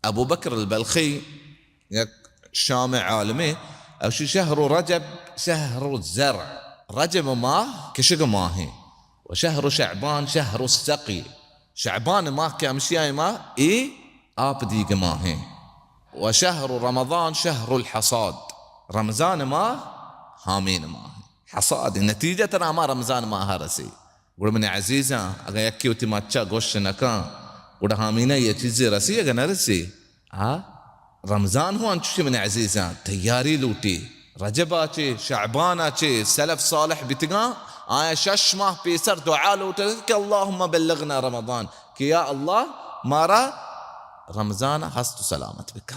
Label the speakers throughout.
Speaker 1: أبو بكر البلخي شامع عالمي أو شهر رجب شهر الزرع، رجب ما كشق ماهي، وشهر شعبان شهر السقي. شعبان ما كامشياي ما آب ديق ماهي، وشهر رمضان شهر الحصاد. رمضان ما هامين ماهي حصاد نتيجة ترى ما رمضان ما هرسي. ورمني عزيزة أغا يكي وتماتشا غوش نكا ورهامينا يتيزي رسي أغا نرسي رمضان هو أنتشي من عزيزة تياري لوتي رجباتي شعباناتي سلف صالح بتقا شش ماه بيسر دعاء لوتك اللهم بلغنا رمضان كي يا الله مارا رمضان حست سلامة بك.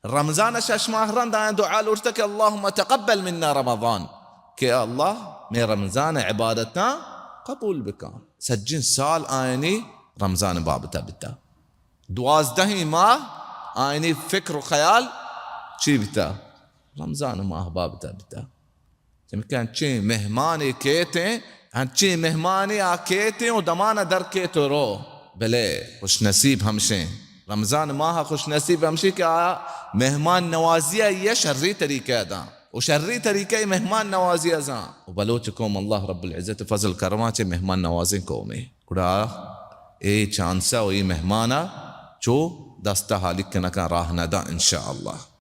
Speaker 1: رمضان شش ماه رند دعاء لوتك اللهم تقبل منا رمضان كي يا الله من رمضان عبادتنا قبول بك. سجن سال آيني رمضان بابتا بتا 12 ماه آيني فكر وخيال شي بتا رمضان ماه بابتا بتا. كان شي مهماني كيتي عن شي مهماني آكيتي ودمانا در كيتو رو بلي خوش نسيب همشي رمضان ماها خوش نسيب همشي كا مهمان نوازية يشري طريقة دا وشري طريقة مهمان نوازية زان وبلوتكم الله رب العزة فضل كرماتي مهمان نوازين قومي كدا چانسا وي مهمانا چو دستا حالك نكا راه ندا إن شاء الله.